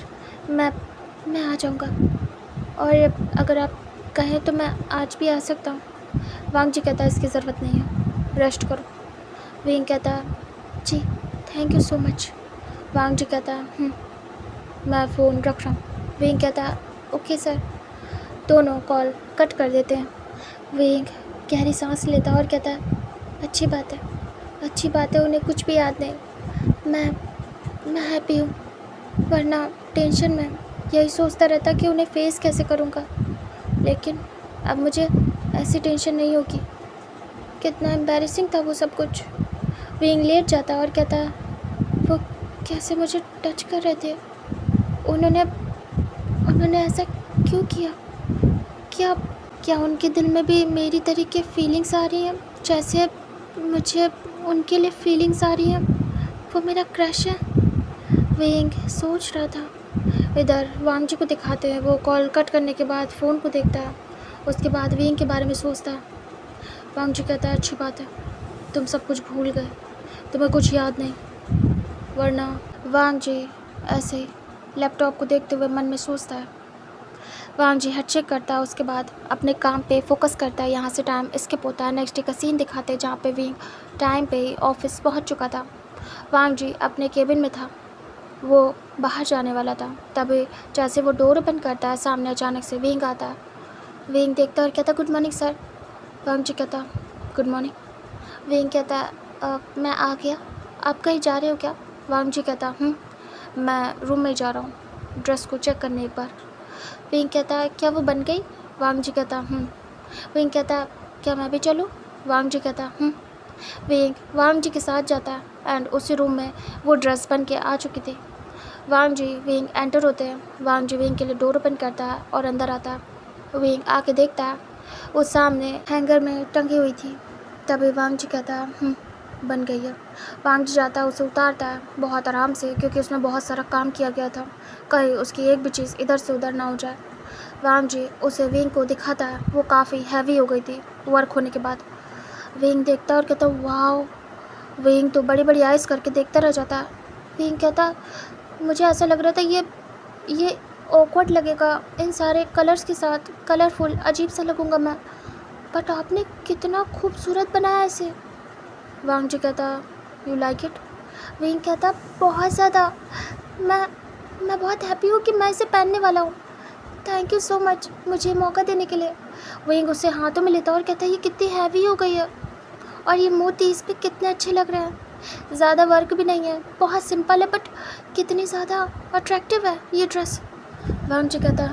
मैं आ जाऊँगा, और अगर आप कहें तो मैं आज भी आ सकता हूँ। वांग जी कहता है इसकी ज़रूरत नहीं है, रेस्ट करो। विंग कहता है जी थैंक यू सो मच। वांग जी कहता है मैं फ़ोन रख रहा हूँ। विंग कहता है ओके सर। दोनों कॉल कट कर देते हैं। विंग गहरी सांस लेता है और कहता है अच्छी बात है, अच्छी बात है, उन्हें कुछ भी याद नहीं। मैं हैप्पी हूँ, वरना टेंशन में यही सोचता रहता कि उन्हें फेस कैसे करूँगा। लेकिन अब मुझे ऐसी टेंशन नहीं होगी। कितना एम्बैरेसिंग था वो सब कुछ। विंग लेट जाता है और कहता है वो कैसे मुझे टच कर रहे थे, उन्होंने ऐसा क्यों किया? क्या क्या उनके दिल में भी मेरी तरीके फीलिंग्स आ रही हैं जैसे मुझे उनके लिए फीलिंग्स आ रही हैं? वो मेरा क्रश है। विंग सोच रहा था। इधर वांग जी को दिखाते हैं, वो कॉल कट करने के बाद फ़ोन को देखता है। उसके बाद विंग के बारे में सोचता है। वांग जी कहता है अच्छी बात है, तुम सब कुछ भूल गए, तुम्हें कुछ याद नहीं। वरना वांग जी ऐसे ही लैपटॉप को देखते हुए मन में सोचता है। वांग जी हेड चेक करता है, उसके बाद अपने काम पे फोकस करता है। यहाँ से टाइम स्किप होता है। नेक्स्ट डे का सीन दिखाते हैं जहाँ पे विंग टाइम पे ऑफिस पहुँच चुका था। वांग जी अपने केबिन में था, वो बाहर जाने वाला था। तभी जैसे वो डोर ओपन करता है, सामने अचानक से विंग आता है। विंग देखता है और कहता good morning sir. Wang ji कहता गुड मॉर्निंग। विंग कहता मैं आ गया, आप कहीं जा रहे हो क्या? वांग जी कहता मैं रूम में जा रहा हूँ ड्रेस को चेक करने एक बार। विंग कहता क्या वो बन गई? वांग जी कहता विंग कहता क्या मैं भी चलूँ? वांग जी कहता विंग वांग जी के साथ जाता है एंड उसी रूम में वो ड्रेस बन के आ चुकी थी। वांग जी विंग एंटर होते हैं। वांग जी विंग के लिए डोर ओपन करता है और अंदर आता है। विंग आके देखता है वो सामने हैंगर में टंगी हुई थी। तभी वांग जी कहता है बन गई है। वांग जी जाता है, उसे उतारता है बहुत आराम से क्योंकि उसमें बहुत सारा काम किया गया था, कहीं उसकी एक भी चीज़ इधर से उधर ना हो जाए। वांग जी उसे विंग को दिखाता है, वो काफ़ी हैवी हो गई थी वर्क होने के बाद। विंग देखता है और कहता वाओ। विंग तो बड़ी बड़ी आइज़ करके देखता रह जाता है। विंग कहता मुझे ऐसा लग रहा था ये ऑकवर्ड लगेगा इन सारे कलर्स के साथ, कलरफुल अजीब सा लगूंगा मैं, बट आपने कितना खूबसूरत बनाया इसे। वांग जी कहता यू लाइक इट? विंग कहता बहुत ज़्यादा, मैं बहुत हैप्पी हूँ कि मैं इसे पहनने वाला हूँ। थैंक यू सो मच मुझे मौका देने के लिए। विंग उसे हाथों में लेता और कहता है ये कितनी हैवी हो गई है और ये मोती इस पर कितने अच्छे लग रहे हैं। ज़्यादा वर्क भी नहीं है, बहुत सिंपल है, बट कितनी ज़्यादा अट्रैक्टिव है ये ड्रेस। वांग जी कहता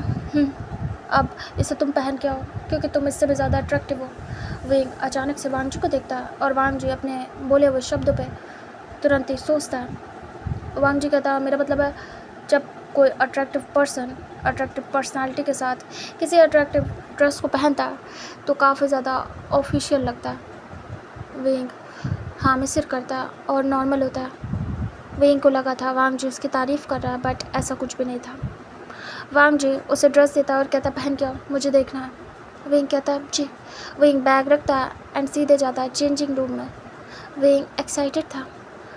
अब इसे तुम पहन के आओ क्योंकि तुम इससे भी ज़्यादा अट्रैक्टिव हो। विंग अचानक से वांग जी को देखता है और वांग जी अपने बोले हुए शब्दों पे तुरंत ही सोचता है। वांग जी कहता मेरा मतलब है जब कोई अट्रैक्टिव पर्सनालिटी के साथ किसी अट्रैक्टिव ड्रेस को पहनता है तो काफ़ी ज़्यादा ऑफिशियल लगता है। विंग हाँ में सिर करता है और नॉर्मल होता है। विंग को लगा था वांग जी उसकी तारीफ़ कर रहा है, बट ऐसा कुछ भी नहीं था। वांग जी उसे ड्रेस देता है और कहता पहन के आओ, मुझे देखना है। विंग कहता जी। विंग बैग रखता है एंड सीधे जाता है चेंजिंग रूम में। विंग एक्साइटेड था।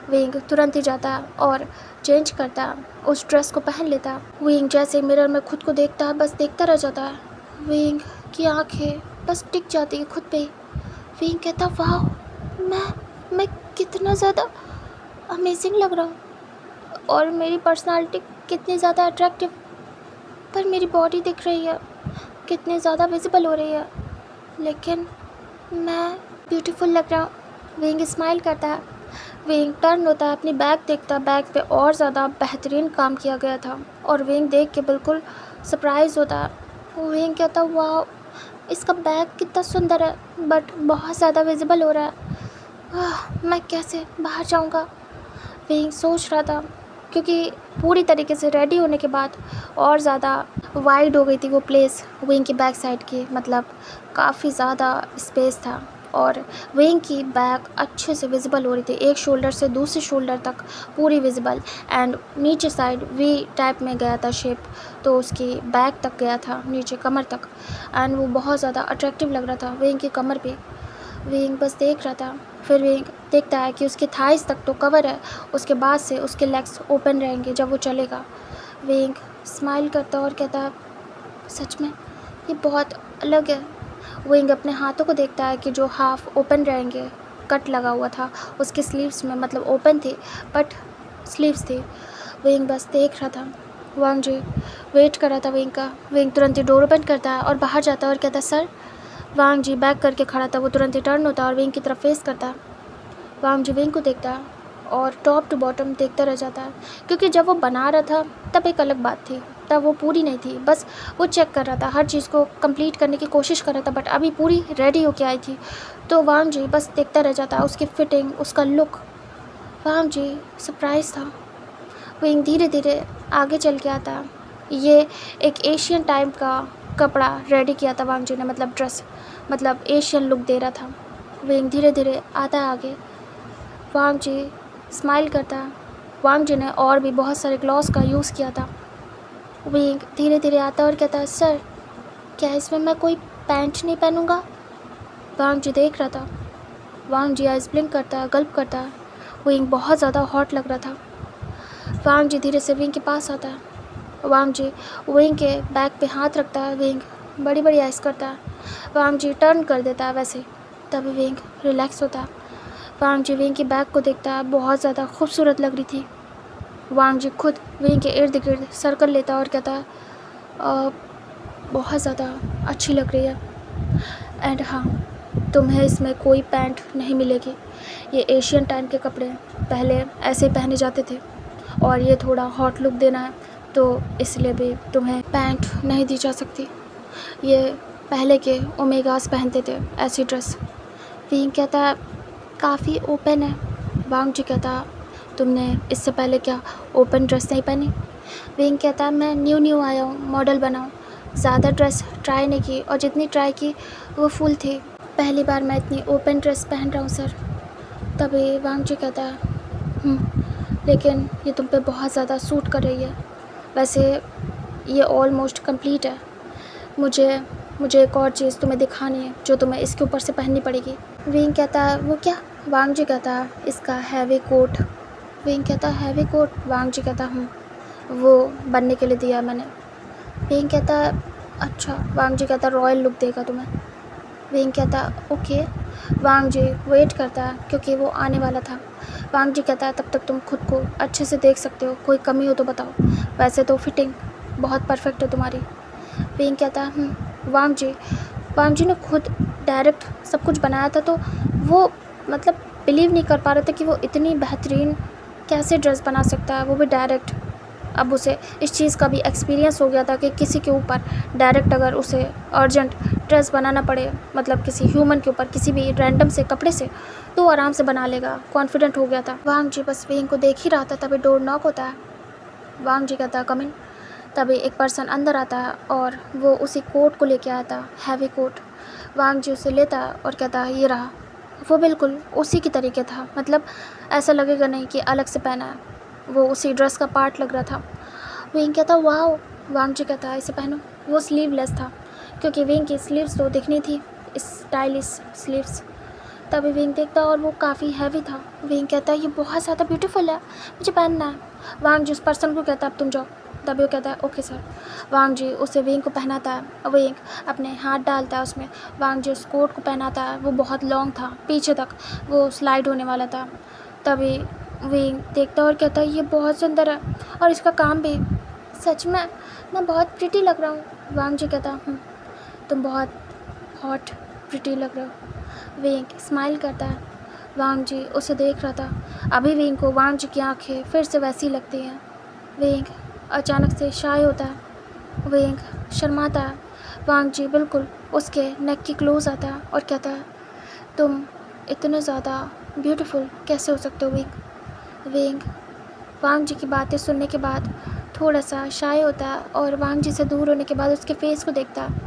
विंग तुरंत ही जाता है और चेंज करता है, उस ड्रेस को पहन लेता है। विंग जैसे मिरर में खुद को देखता है बस देखता रह जाता है। विंग की आंखें बस टिक जाती है खुद पे ही। विंग कहता वाह, मैं कितना ज़्यादा अमेजिंग लग रहा हूँ और मेरी पर्सनालिटी कितनी ज़्यादा अट्रैक्टिव, पर मेरी बॉडी दिख रही है कितनी ज़्यादा विजिबल हो रही है, लेकिन मैं ब्यूटीफुल लग रहा हूँ। विंग स्माइल करता है। विंग टर्न होता है, अपनी बैग देखता है, बैग पे और ज़्यादा बेहतरीन काम किया गया था और विंग देख के बिल्कुल सरप्राइज़ होता है। विंग कहता वाह, इसका बैग कितना सुंदर है बट बहुत ज़्यादा विजिबल हो रहा है। मैं कैसे बाहर जाऊँगा? विंग सोच रहा था। क्योंकि पूरी तरीके से रेडी होने के बाद और ज़्यादा वाइड हो गई थी वो प्लेस विंग की बैक साइड की, मतलब काफ़ी ज़्यादा स्पेस था और विंग की बैक अच्छे से विजिबल हो रही थी, एक शोल्डर से दूसरे शोल्डर तक पूरी विजिबल। एंड नीचे साइड वी टाइप में गया था शेप, तो उसकी बैक तक गया था नीचे कमर तक। एंड वो बहुत ज़्यादा अट्रैक्टिव लग रहा था विंग की कमर पे। विंग बस देख रहा था, फिर विंग देखता है कि उसके थाइस तक तो कवर है, उसके बाद से उसके लेग्स ओपन रहेंगे जब वो चलेगा। विंग स्माइल करता और कहता सच में ये बहुत अलग है। विंग अपने हाथों को देखता है कि जो हाफ ओपन रहेंगे, कट लगा हुआ था उसके स्लीव्स में, मतलब ओपन थी बट स्लीव्स थी। विंग बस देख रहा था, वांग जी वेट कर रहा था विंग का। विंग तुरंत ही डोर ओपन करता है और बाहर जाता है और कहता सर। वांग जी बैक करके खड़ा था, वो तुरंत ही टर्न होता है और विंग की तरफ फेस करता है। वांग जी विंग को देखता है और टॉप टू बॉटम देखता रह जाता है, क्योंकि जब वो बना रहा था तब एक अलग बात थी, तब वो पूरी नहीं थी, बस वो चेक कर रहा था, हर चीज़ को कंप्लीट करने की कोशिश कर रहा था, बट अभी पूरी रेडी होके आई थी। तो वांग जी बस देखता रह जाता, उसकी फिटिंग, उसका लुक। वांग जी सरप्राइज था। विंग धीरे धीरे आगे चल के आता। ये एक एशियन टाइप का कपड़ा रेडी किया था वांग जी ने, मतलब ड्रेस, मतलब एशियन लुक दे रहा था। विंग धीरे धीरे आता है आगे। वांग जी स्माइल करता है। वांग जी ने और भी बहुत सारे ग्लॉस का यूज़ किया था। विंग धीरे धीरे आता और कहता है सर क्या इसमें मैं कोई पैंट नहीं पहनूंगा। वांग जी देख रहा था। वांग जी आइस ब्लिंक करता है, गल्प करता है। विंग बहुत ज़्यादा हॉट लग रहा था। वांग जी धीरे से विंग के पास आता है। वांग जी विंग के बैक पे हाथ रखता है। विंग बड़ी बड़ी आइस करता है। वांग जी टर्न कर देता है वैसे, तभी विंग रिलैक्स होता है। वांग जी विंग की बैक को देखता है, बहुत ज़्यादा खूबसूरत लग रही थी। वांग जी खुद विंग के इर्द गिर्द सर्कल लेता है और कहता है बहुत ज़्यादा अच्छी लग रही है। एंड हाँ, तुम्हें इसमें कोई पैंट नहीं मिलेगी, ये एशियन टाइम के कपड़े पहले ऐसे पहने जाते थे और ये थोड़ा हॉट लुक देना है तो इसलिए भी तुम्हें पैंट नहीं दी जा सकती। ये पहले के ओमेगास पहनते थे ऐसी ड्रेस। विंग कहता है काफ़ी ओपन है। वांग जी कहता तुमने इससे पहले क्या ओपन ड्रेस नहीं पहनी। विंग कहता मैं न्यू आया हूँ, मॉडल बनाऊँ, ज़्यादा ड्रेस ट्राई नहीं की और जितनी ट्राई की वो फुल थी, पहली बार मैं इतनी ओपन ड्रेस पहन रहा हूँ सर। तभी वांग जी कहता है लेकिन ये तुम पे बहुत ज़्यादा सूट कर रही है, वैसे ये ऑलमोस्ट कंप्लीट है, मुझे एक और चीज़ तुम्हें दिखानी है जो तुम्हें इसके ऊपर से पहननी पड़ेगी। विंग कहता है वो क्या। वांग जी कहता है इसका हैवी कोट। विंग कहता है हैवी कोट। वांग जी कहता वो बनने के लिए दिया मैंने। विंग कहता है अच्छा। वांग जी कहता रॉयल लुक देगा तुम्हें। विंग कहता ओके। वांग जी वेट करता है क्योंकि वो आने वाला था। वांग जी कहता है तब तक तुम खुद को अच्छे से देख सकते हो, कोई कमी हो तो बताओ, वैसे तो फिटिंग बहुत परफेक्ट है तुम्हारी। विंग कहता है वांग जी ने खुद डायरेक्ट सब कुछ बनाया था, तो वो मतलब बिलीव नहीं कर पा रहे थे कि वो इतनी बेहतरीन कैसे ड्रेस बना सकता है, वो भी डायरेक्ट। अब उसे इस चीज़ का भी एक्सपीरियंस हो गया था कि किसी के ऊपर डायरेक्ट अगर उसे अर्जेंट ड्रेस बनाना पड़े, मतलब किसी ह्यूमन के ऊपर किसी भी रैंडम से कपड़े से, तो वो आराम से बना लेगा, कॉन्फिडेंट हो गया था। वांग जी बस विंग को देख ही रहा था, तभी डोर नॉक होता है। वांग जी कहता है कम इन। तभी एक पर्सन अंदर आता है और वो उसी कोट को लेके आता है, हैवी कोट। वांग जी उसे लेता है और कहता है ये रहा। वो बिल्कुल उसी की तरीके था, मतलब ऐसा लगेगा नहीं कि अलग से पहना है, वो उसी ड्रेस का पार्ट लग रहा था। विंग कहता वाओ। वांग जी कहता है इसे पहनो। वो स्लीवलेस था क्योंकि विंग की स्लीव्स तो दिखनी थी, स्टाइलिश स्लीव्स। तभी विंग देखता और वो काफ़ी हैवी था। विंग कहता है ये बहुत ज़्यादा ब्यूटीफुल है, मुझे पहनना है। वांग जी उस पर्सन को कहता है अब तुम जाओ। तभी वो कहता है ओके सर। वांग जी उसे विंग को पहनाता है। विंग अपने हाथ डालता है उसमें। वांग जी उस कोट को पहनाता है, वो बहुत लॉन्ग था, पीछे तक वो स्लाइड होने वाला था। तभी विंग देखता और कहता है ये बहुत सुंदर है और इसका काम भी, सच में मैं बहुत प्रिटी लग रहा हूँ। वांग जी कहता तुम बहुत हॉट प्रिटी लग रहे हो। विंग स्माइल करता है। वांग जी उसे देख रहा था। अभी विंग को वांग जी की आंखें फिर से वैसी लगती हैं। विंग अचानक से शाय होता है। विंग शर्माता है। वांग जी बिल्कुल उसके नेक की क्लोज आता है और कहता है तुम इतने ज़्यादा ब्यूटीफुल कैसे हो सकते हो विंग। विंग वांग जी की बातें सुनने के बाद थोड़ा सा शाय होता है और वांग जी से दूर होने के बाद उसके फेस को देखता है।